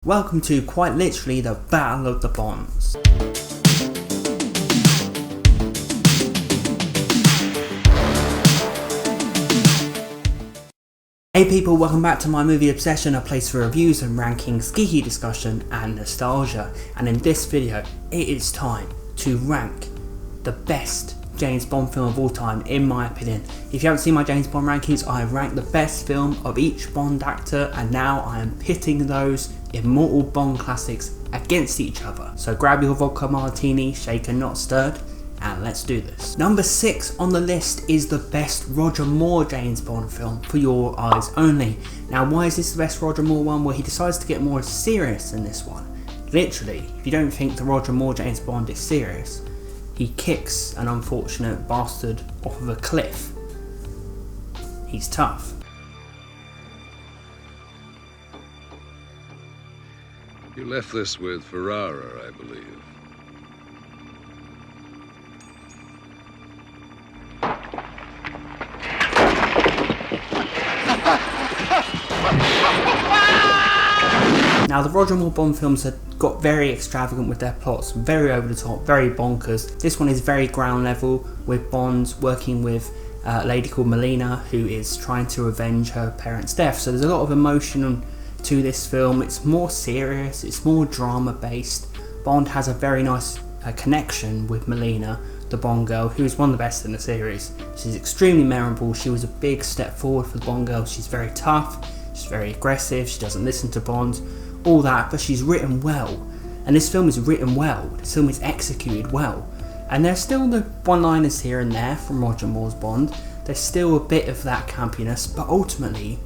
Welcome to quite literally the Battle of the Bonds. Hey people, welcome back to my movie obsession, a place for reviews and rankings, geeky discussion and nostalgia. And in this video, it is time to rank the best James Bond film of all time, in my opinion. If you haven't seen my James Bond rankings, I have ranked the best film of each Bond actor, and now I am pitting those immortal Bond classics against each other. So grab your vodka martini, shaken not stirred, and let's do this. Number 6 on the list is the best Roger Moore James Bond film, For Your Eyes Only. Now why is this the best Roger Moore one? Well, he decides to get more serious in this one. Literally, if you don't think the Roger Moore James Bond is serious, he kicks an unfortunate bastard off of a cliff. He's tough. You left this with Ferrara, I believe. Now the Roger Moore Bond films have got very extravagant with their plots, very over the top, very bonkers. This one is very ground level, with Bond working with a lady called Melina, who is trying to avenge her parents' death. So there's a lot of emotion to this film. It's more serious, it's more drama based. Bond has a very nice connection with Melina, the Bond girl, who is one of the best in the series. She's extremely memorable. She was a big step forward for the Bond girl. She's very tough, she's very aggressive, she doesn't listen to Bond, all that, but she's written well. And this film is written well, this film is executed well. And there's still the one-liners here and there from Roger Moore's Bond. There's still a bit of that campiness, but ultimately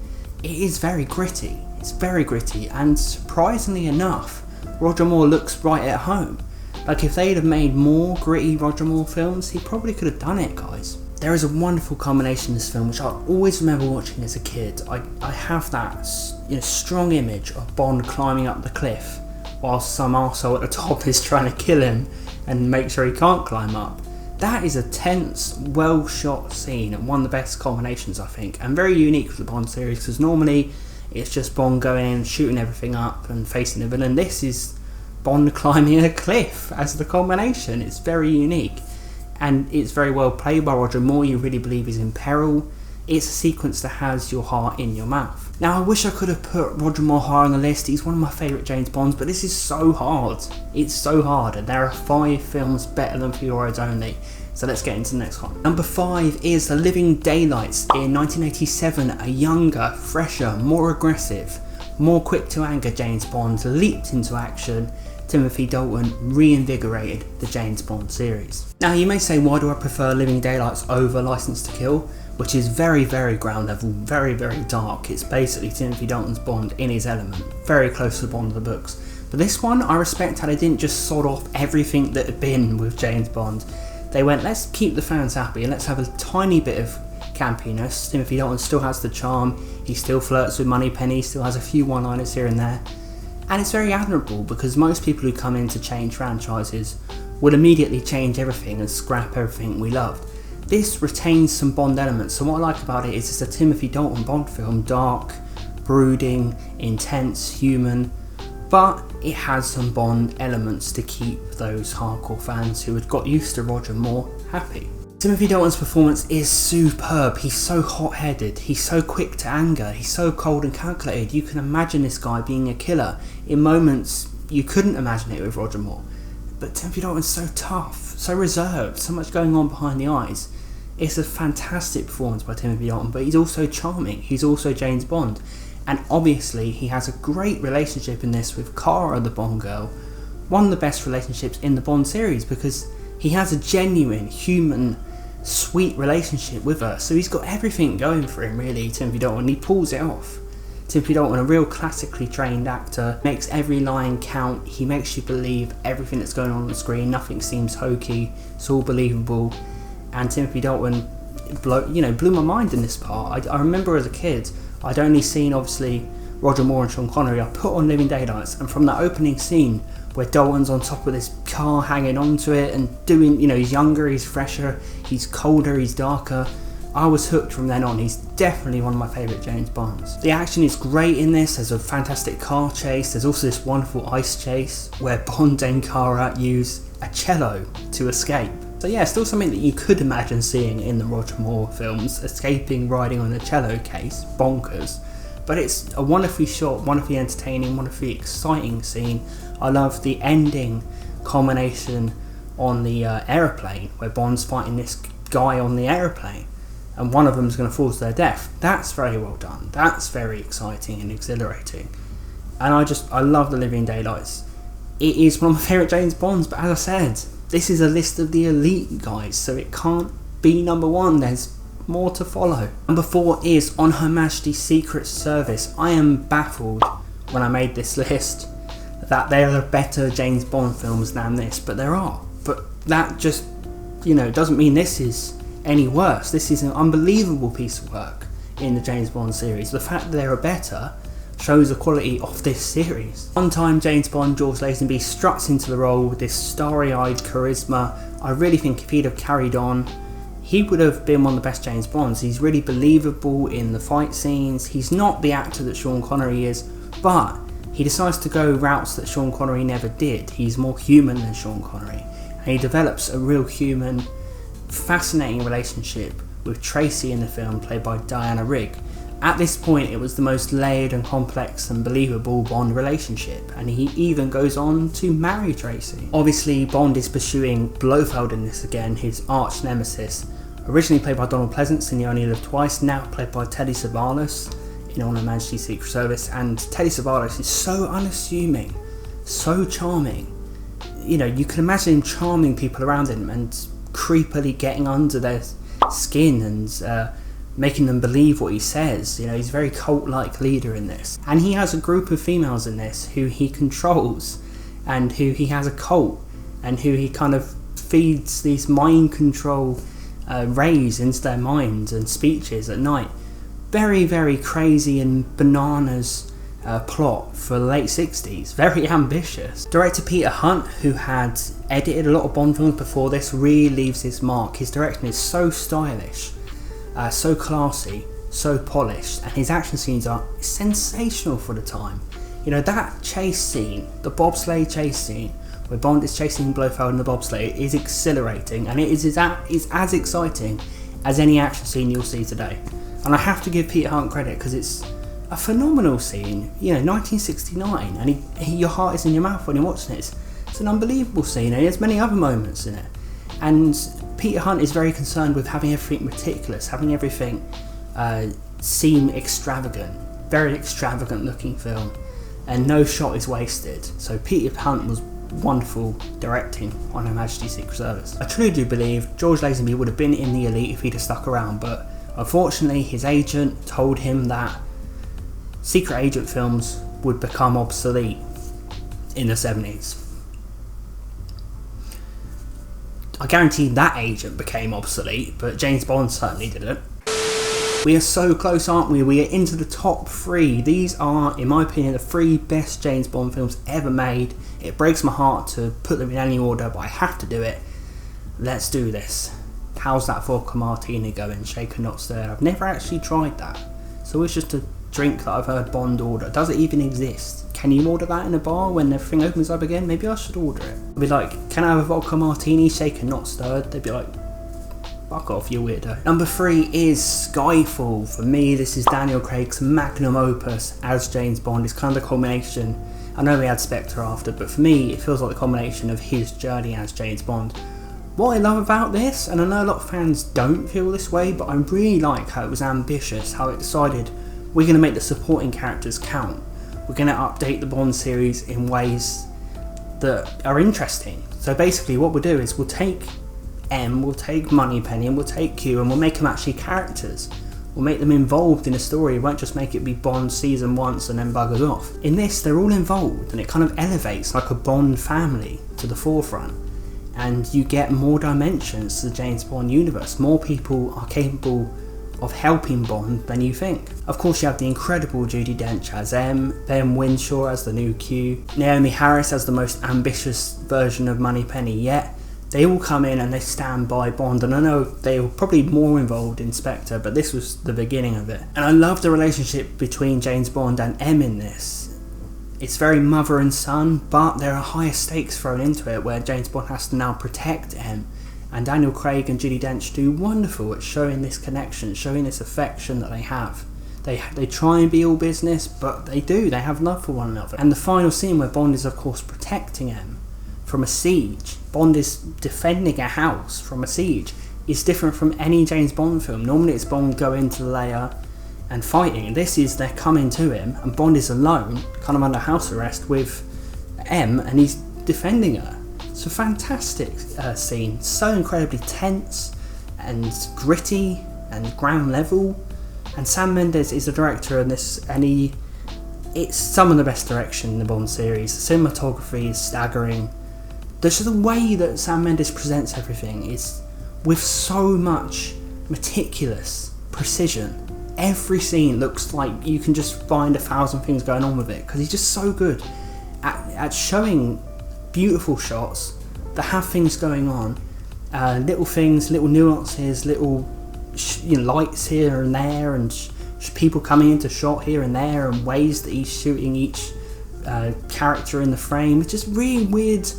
it is very gritty. It's very gritty, and surprisingly enough, Roger Moore looks right at home. Like, if they'd have made more gritty Roger Moore films, he probably could have done it, guys. There is a wonderful combination in this film, which I always remember watching as a kid. I have that strong image of Bond climbing up the cliff while some arsehole at the top is trying to kill him and make sure he can't climb up. That is a tense, well shot scene, and one of the best combinations, I think, and very unique for the Bond series, because normally it's just Bond going in, shooting everything up and facing the villain. This is Bond climbing a cliff as the combination. It's very unique, and it's very well played by Roger Moore. You really believe he's in peril. It's a sequence that has your heart in your mouth. Now, I wish I could have put Roger Moore higher on the list. He's one of my favourite James Bonds, but this is so hard. It's so hard, and there are 5 films better than For Your Eyes Only. So let's get into the next one. Number 5 is The Living Daylights. In 1987, a younger, fresher, more aggressive, more quick to anger James Bond leaped into action. Timothy Dalton reinvigorated the James Bond series. Now you may say, why do I prefer Living Daylights over Licence to Kill? Which is very, very ground level, very, very dark. It's basically Timothy Dalton's Bond in his element, very close to the Bond of the books. But this one, I respect how they didn't just sod off everything that had been with James Bond. They went, let's keep the fans happy and let's have a tiny bit of campiness. Timothy Dalton still has the charm, he still flirts with Moneypenny, still has a few one-liners here and there. And it's very admirable, because most people who come in to change franchises would immediately change everything and scrap everything we loved. This retains some Bond elements, so what I like about it is it's a Timothy Dalton Bond film, dark, brooding, intense, human, but it has some Bond elements to keep those hardcore fans who had got used to Roger Moore happy. Timothy Dalton's performance is superb. He's so hot-headed, he's so quick to anger, he's so cold and calculated. You can imagine this guy being a killer. In moments, you couldn't imagine it with Roger Moore. But Timothy Dalton's so tough, so reserved, so much going on behind the eyes. It's a fantastic performance by Timothy Dalton, but he's also charming, he's also James Bond. And obviously he has a great relationship in this with Cara, the Bond girl. One of the best relationships in the Bond series, because he has a genuine, human, sweet relationship with her. So he's got everything going for him, really, Timothy Dalton, and he pulls it off. Timothy Dalton, a real classically trained actor, makes every line count. He makes you believe everything that's going on the screen. Nothing seems hokey, it's all believable. And Timothy Dalton blew my mind in this part. I remember as a kid, I'd only seen, obviously, Roger Moore and Sean Connery. I put on Living Daylights, and from that opening scene where Dalton's on top of this car hanging onto it and doing, he's younger, he's fresher, he's colder, he's darker. I was hooked from then on. He's definitely one of my favourite James Bonds. The action is great in this. There's a fantastic car chase. There's also this wonderful ice chase where Bond and Kara use a cello to escape. So yeah, still something that you could imagine seeing in the Roger Moore films, escaping riding on a cello case, bonkers. But it's a wonderfully shot, wonderfully entertaining, wonderfully exciting scene. I love the ending culmination on the aeroplane where Bond's fighting this guy on the aeroplane and one of them is going to fall to their death. That's very well done. That's very exciting and exhilarating. And I love the Living Daylights. It is one of my favourite James Bonds, but as I said, this is a list of the elite guys, so it can't be number one. There's more to follow. Number 4 is On Her Majesty's Secret Service. I am baffled when I made this list that there are better James Bond films than this, but there are. But that just, doesn't mean this is any worse. This is an unbelievable piece of work in the James Bond series. The fact that there are better shows the quality of this series. One time James Bond, George Lazenby, struts into the role with this starry-eyed charisma. I really think if he'd have carried on, he would have been one of the best James Bonds. He's really believable in the fight scenes. He's not the actor that Sean Connery is, but he decides to go routes that Sean Connery never did. He's more human than Sean Connery, and he develops a real human, fascinating relationship with Tracy in the film, played by Diana Rigg. At this point, it was the most layered and complex and believable Bond relationship, and he even goes on to marry Tracy. Obviously, Bond is pursuing Blofeld in this again, his arch nemesis. Originally played by Donald Pleasance in You Only Live Twice, now played by Telly Savalas in On Her Majesty's Secret Service, and Telly Savalas is so unassuming, so charming. You can imagine him charming people around him and creepily getting under their skin and making them believe what he says. He's a very cult-like leader in this. And he has a group of females in this who he controls and who he has a cult and who he kind of feeds these mind control rays into their minds and speeches at night. Very, very crazy and bananas plot for the late 60s. Very ambitious. Director Peter Hunt, who had edited a lot of Bond films before this, really leaves his mark. His direction is so stylish, so classy, so polished, and his action scenes are sensational for the time. That chase scene, the bobsleigh chase scene, where Bond is chasing Blofeld in the bobsleigh, is exhilarating, and it is as exciting as any action scene you'll see today. And I have to give Peter Hunt credit because it's a phenomenal scene. 1969, and your heart is in your mouth when you're watching it. It's an unbelievable scene, and there's many other moments in it. And Peter Hunt is very concerned with having everything meticulous, having everything seem extravagant. Very extravagant looking film, and no shot is wasted. So Peter Hunt was wonderful directing On Her Majesty's Secret Service. I truly do believe George Lazenby would have been in the elite if he'd have stuck around, but unfortunately his agent told him that secret agent films would become obsolete in the 70s. I guarantee that agent became obsolete, but James Bond certainly didn't. We are so close, aren't we? We are into the top 3. These are, in my opinion, the 3 best James Bond films ever made. It breaks my heart to put them in any order, but I have to do it. Let's do this. How's that vodka martini going? Shaken, not stirred. I've never actually tried that. So it's just a drink that I've heard Bond order. Does it even exist? Can you order that in a bar when everything opens up again? Maybe I should order it. I'd be like, can I have a vodka martini, shaken, not stirred? They'd be like, fuck off, you weirdo. Number 3 is Skyfall. For me, this is Daniel Craig's magnum opus as James Bond. It's kind of the culmination. I know we had Spectre after, but for me, it feels like the culmination of his journey as James Bond. What I love about this, and I know a lot of fans don't feel this way, but I really like how it was ambitious, how it decided we're going to make the supporting characters count. We're going to update the Bond series in ways that are interesting. So basically what we'll do is we'll take M, we'll take Moneypenny, and we'll take Q, and we'll make them actually characters. We'll make them involved in a story. We won't just make it be Bond season once and then buggers off. In this, they're all involved, and it kind of elevates like a Bond family to the forefront. And you get more dimensions to the James Bond universe. More people are capable of helping Bond than you think. Of course, you have the incredible Judi Dench as M, Ben Whishaw as the new Q, Naomi Harris as the most ambitious version of Moneypenny yet, They all come in and they stand by Bond, and I know they were probably more involved in Spectre, but this was the beginning of it. And I love the relationship between James Bond and M in this. It's very mother and son, but there are higher stakes thrown into it, where James Bond has to now protect M. And Daniel Craig and Judi Dench do wonderful at showing this connection, showing this affection that they have. They try and be all business, but they do. They have love for one another. And the final scene where Bond is, of course, protecting M from a siege. Bond is defending a house from a siege. Is different from any James Bond film. Normally it's Bond going to the lair and fighting. This is they're coming to him, and Bond is alone, kind of under house arrest with M, and he's defending her. It's a fantastic scene. So incredibly tense and gritty and ground level. And Sam Mendes is the director of this, and it's some of the best direction in the Bond series. The cinematography is staggering. Just the way that Sam Mendes presents everything is with so much meticulous precision. Every scene looks like you can just find 1,000 things going on with it, because he's just so good at showing beautiful shots that have things going on, little things, little nuances, little lights here and there, and people coming into shot here and there, and ways that he's shooting each character in the frame. It's just really weird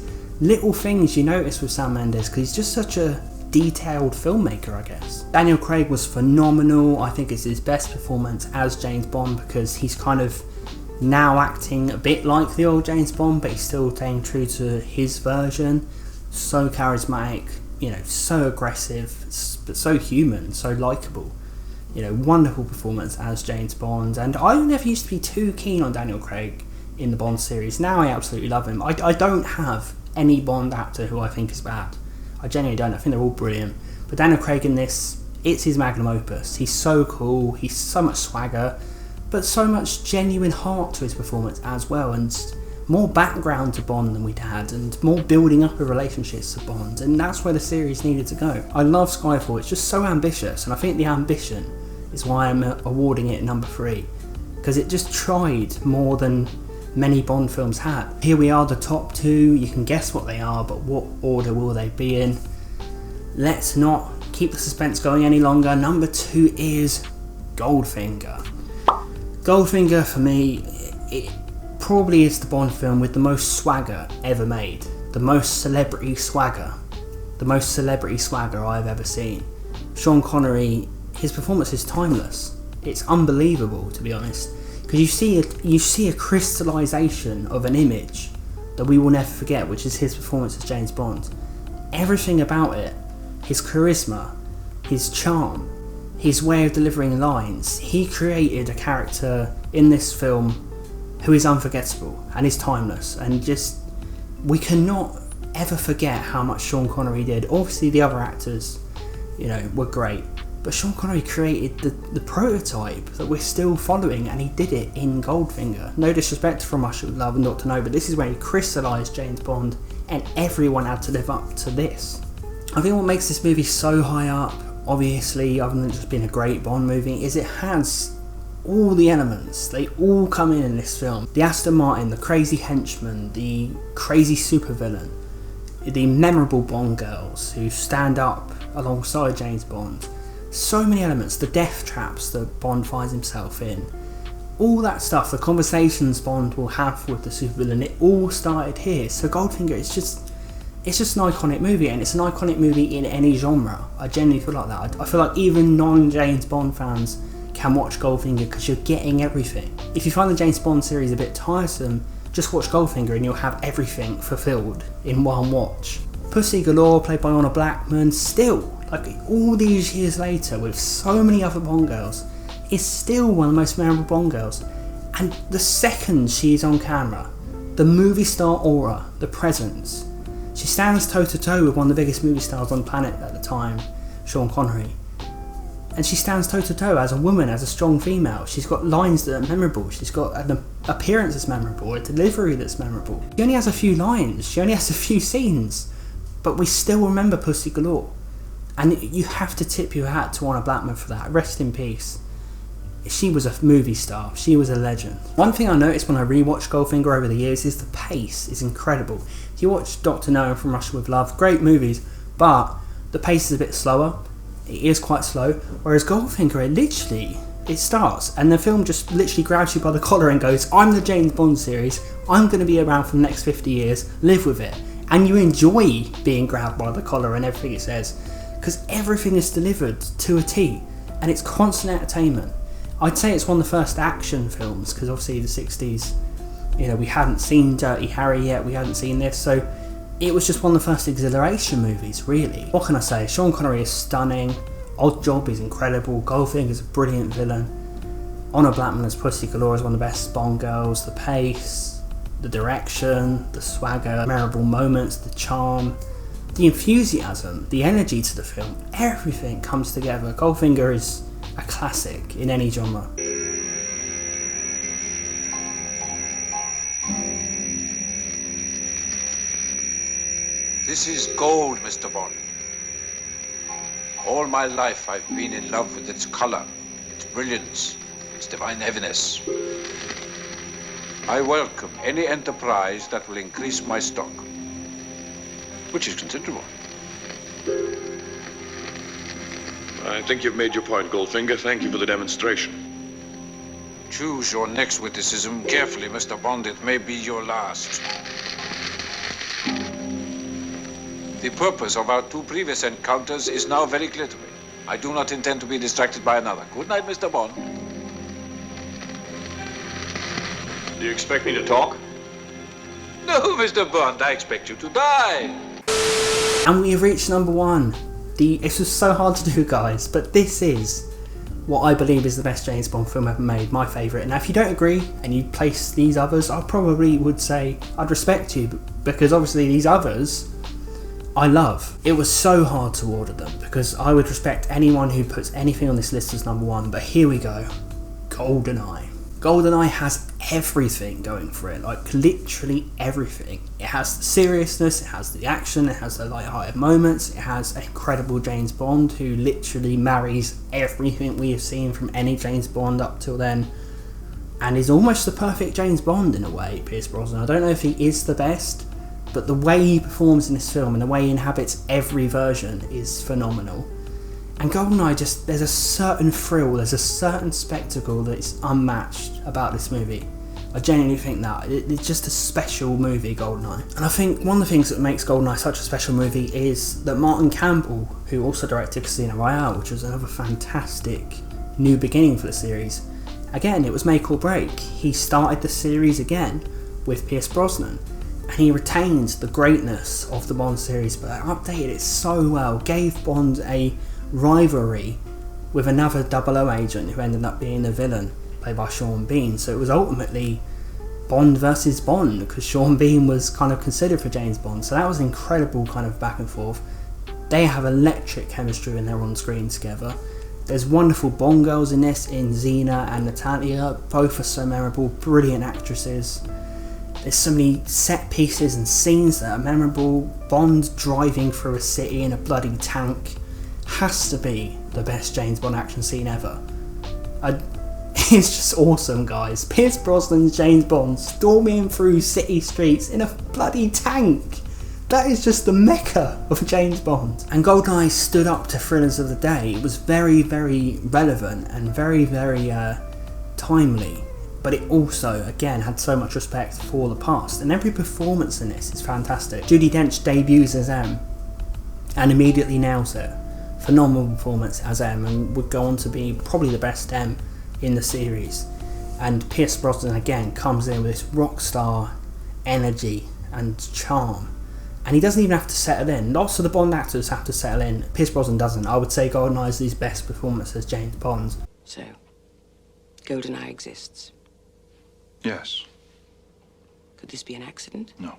little things you notice with Sam Mendes, because he's just such a detailed filmmaker, I guess. Daniel Craig was phenomenal. I think it's his best performance as James Bond, because he's kind of now acting a bit like the old James Bond, but he's still staying true to his version. So charismatic, so aggressive, but so human, so likeable. Wonderful performance as James Bond. And I never used to be too keen on Daniel Craig in the Bond series. Now I absolutely love him. I don't have any Bond actor who I think is bad. I genuinely don't. I think they're all brilliant. But Daniel Craig in this, it's his magnum opus. He's so cool, he's so much swagger, but so much genuine heart to his performance as well, and more background to Bond than we'd had, and more building up of relationships to Bond, and that's where the series needed to go. I love Skyfall. It's just so ambitious, and I think the ambition is why I'm awarding it number 3, because it just tried more than many Bond films had. Here we are, the top 2. You can guess what they are, but what order will they be in? Let's not keep the suspense going any longer. Number 2 is Goldfinger. Goldfinger, for me, it probably is the Bond film with the most swagger ever made. The most celebrity swagger. The most celebrity swagger I've ever seen. Sean Connery, his performance is timeless. It's unbelievable, to be honest. Because you see a crystallisation of an image that we will never forget, which is his performance as James Bond. Everything about it, his charisma, his charm, his way of delivering lines. He created a character in this film who is unforgettable and is timeless, and just, we cannot ever forget how much Sean Connery did. Obviously the other actors, were great, but Sean Connery created the prototype that we're still following, and he did it in Goldfinger. No disrespect from Russia with Love and Dr. No, but this is where he crystallised James Bond, and everyone had to live up to this. I think what makes this movie so high up, obviously, other than just being a great Bond movie, is it has all the elements. They all come in this film. The Aston Martin, the crazy henchman, the crazy supervillain, the memorable Bond girls who stand up alongside James Bond. So many elements, the death traps that Bond finds himself in, all that stuff, the conversations Bond will have with the supervillain, it all started here. So Goldfinger, it's just an iconic movie, and it's an iconic movie in any genre. I genuinely feel like that. I feel like even non-James Bond fans can watch Goldfinger, because you're getting everything. If you find the James Bond series a bit tiresome, just watch Goldfinger and you'll have everything fulfilled in one watch. Pussy Galore, played by Honor Blackman, still, like all these years later, with so many other Bond girls, is still one of the most memorable Bond girls. And the second she is on camera, the movie star aura, the presence, she stands toe to toe with one of the biggest movie stars on the planet at the time, Sean Connery. And she stands toe to toe as a woman, as a strong female. She's got lines that are memorable. She's got an appearance that's memorable, a delivery that's memorable. She only has a few lines. She only has a few scenes. But we still remember Pussy Galore. And you have to tip your hat to Honor Blackman for that. Rest in peace. she was a movie star. She was a legend. One thing I noticed when I rewatched Goldfinger over the years is the pace is incredible. If you watch Dr. No and From Russia with Love, great movies, but the pace is a bit slower. It is quite slow. Whereas Goldfinger, it starts and the film just literally grabs you by the collar and goes, I'm the James Bond series. I'm going to be around for the next 50 years. Live with it. And you enjoy being grabbed by the collar and everything it says, because everything is delivered to a T and it's constant entertainment. I'd say it's one of the first action films, because obviously the 60s, we hadn't seen Dirty Harry yet, we hadn't seen this, so it was just one of the first exhilaration movies, really. What can I say? Sean Connery is stunning, Odd Job is incredible, Goldfinger's a brilliant villain, Honor Blackman as Pussy Galore is one of the best Bond girls, the pace, the direction, the swagger, memorable moments, the charm, the enthusiasm, the energy to the film, everything comes together. Goldfinger is a classic in any genre. This is gold, Mr. Bond. All my life I've been in love with its color, its brilliance, its divine heaviness. I welcome any enterprise that will increase my stock, which is considerable. I think you've made your point, Goldfinger. Thank you for the demonstration. Choose your next witticism carefully, Mr. Bond. It may be your last. The purpose of our two previous encounters is now very clear to me. I do not intend to be distracted by another. Good night, Mr. Bond. Do you expect me to talk? No, Mr. Bond, I expect you to die. And we have reached number one. This was so hard to do, guys, but this is what I believe is the best James Bond film ever made, my favourite. Now, if you don't agree and you place these others, I probably would say I'd respect you, because obviously these others I love. It was so hard to order them, because I would respect anyone who puts anything on this list as number one, but here we go. GoldenEye. GoldenEye has everything going for it, like literally everything. It has the seriousness, it has the action, it has the light-hearted moments, it has an incredible James Bond who literally marries everything we have seen from any James Bond up till then, and is almost the perfect James Bond in a way, Pierce Brosnan. I don't know if he is the best, but the way he performs in this film and the way he inhabits every version is phenomenal. And GoldenEye, there's a certain thrill, there's a certain spectacle that is unmatched about this movie. I genuinely think that. It's just a special movie, GoldenEye. And I think one of the things that makes GoldenEye such a special movie is that Martin Campbell, who also directed Casino Royale, which was another fantastic new beginning for the series, again, it was make or break. He started the series again with Pierce Brosnan, and he retained the greatness of the Bond series, but updated it so well, gave Bond a rivalry with another 00 agent who ended up being the villain, played by Sean Bean. So it was ultimately Bond versus Bond, because Sean Bean was kind of considered for James Bond. So that was an incredible kind of back and forth. They have electric chemistry when they're on screen together. There's wonderful Bond girls in this, in Xena and Natalia. Both are so memorable, brilliant actresses. There's so many set pieces and scenes that are memorable. Bond driving through a city in a bloody tank has to be the best James Bond action scene ever. It's just awesome, guys. Pierce Brosnan's James Bond storming through city streets in a bloody tank. That is just the mecca of James Bond. And GoldenEye stood up to thrillers of the day. It was very, very relevant and very, very timely. But it also, again, had so much respect for the past. And every performance in this is fantastic. Judi Dench debuts as M and immediately nails it. Phenomenal performance as M, and would go on to be probably the best M in the series. And Pierce Brosnan again comes in with this rock star energy and charm, and he doesn't even have to settle in. Lots of the Bond actors have to settle in. Pierce Brosnan doesn't. I would say GoldenEye is his best performance as James Bond. So, GoldenEye exists. Yes. Could this be an accident? No.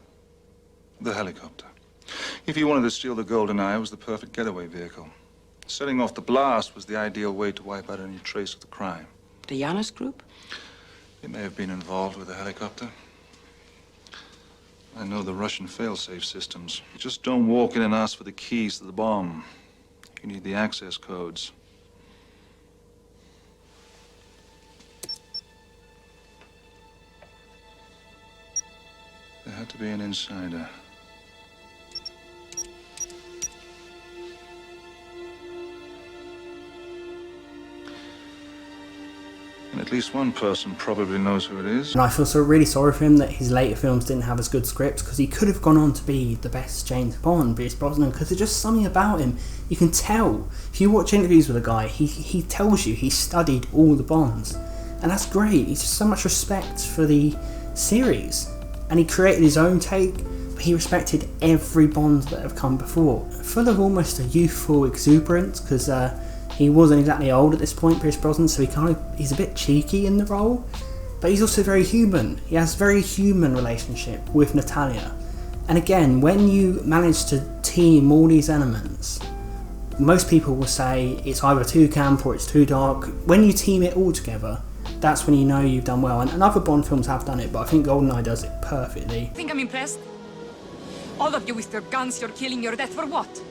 The helicopter. If he wanted to steal the GoldenEye, it was the perfect getaway vehicle. Setting off the blast was the ideal way to wipe out any trace of the crime. The Janus Group? They may have been involved with the helicopter. I know the Russian failsafe systems. You just don't walk in and ask for the keys to the bomb. You need the access codes. to be an insider. And at least one person probably knows who it is. And I feel so really sorry for him that his later films didn't have as good scripts, because he could have gone on to be the best James Bond, Pierce Brosnan, because there's just something about him. You can tell. If you watch interviews with a guy, he tells you he studied all the Bonds. And that's great. He's just so much respect for the series. And he created his own take, but he respected every Bond that have come before. Full of almost a youthful exuberance, because he wasn't exactly old at this point, Pierce Brosnan, so he's a bit cheeky in the role, but he's also very human. He has a very human relationship with Natalia. And again, when you manage to team all these elements, most people will say it's either too camp or it's too dark. When you team it all together, that's when you know you've done well. And other Bond films have done it, but I think GoldenEye does it perfectly. Think I'm impressed? All of you with your guns, your killing, your death, for what?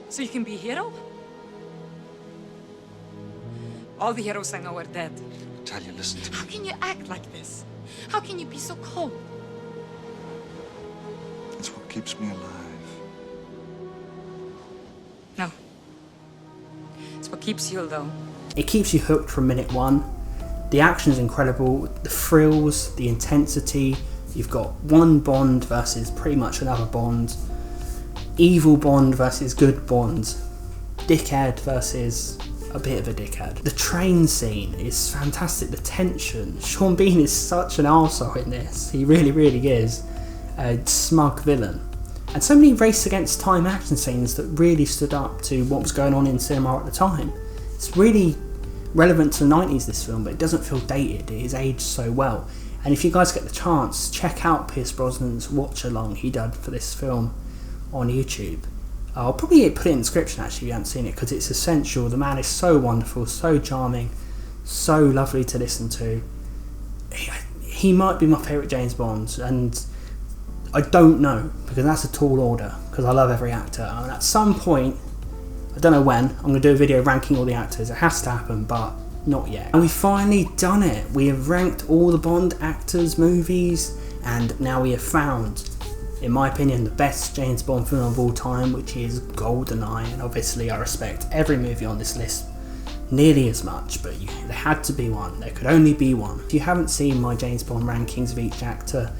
So you can be a hero? All the heroes I know are dead. Natalia, listen to me. How can you act like this? How can you be so cold? It's what keeps me alive. No. It's what keeps you, though. It keeps you hooked from minute one. The action's incredible, the thrills, the intensity. You've got one Bond versus pretty much another Bond. Evil Bond versus good Bond. Dickhead versus a bit of a dickhead. The train scene is fantastic, the tension. Sean Bean is such an arsehole in this. He really, really is a smug villain. And so many race against time action scenes that really stood up to what was going on in cinema at the time. It's really relevant to the 90s, this film, but it doesn't feel dated. It is aged so well. And if you guys get the chance, check out Pierce Brosnan's watch along he did for this film on YouTube. I'll probably put it in the description actually if you haven't seen it, because it's essential. The man is so wonderful, so charming, so lovely to listen to. He might be my favourite James Bond, and I don't know, because that's a tall order, because I love every actor. And at some point, I don't know when, I'm going to do a video ranking all the actors. It has to happen, but not yet. And we've finally done it. We have ranked all the Bond actors, movies, and now we have found, in my opinion, the best James Bond film of all time, which is GoldenEye. And obviously I respect every movie on this list nearly as much, but there had to be one. There could only be one. If you haven't seen my James Bond rankings of each actor,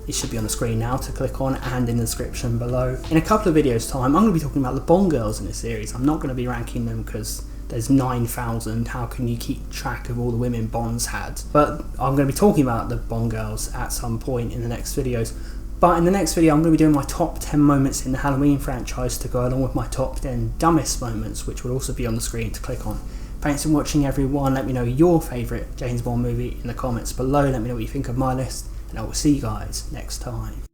it should be on the screen now to click on, and in the description below. In a couple of videos time, I'm going to be talking about the Bond girls in this series. I'm not going to be ranking them because there's 9,000. How can you keep track of all the women Bonds had? But I'm going to be talking about the Bond girls at some point in the next videos. But in the next video, I'm going to be doing my top 10 moments in the Halloween franchise to go along with my top 10 dumbest moments, which will also be on the screen to click on. Thanks for watching, everyone. Let me know your favourite James Bond movie in the comments below. Let me know what you think of my list, and I will see you guys next time.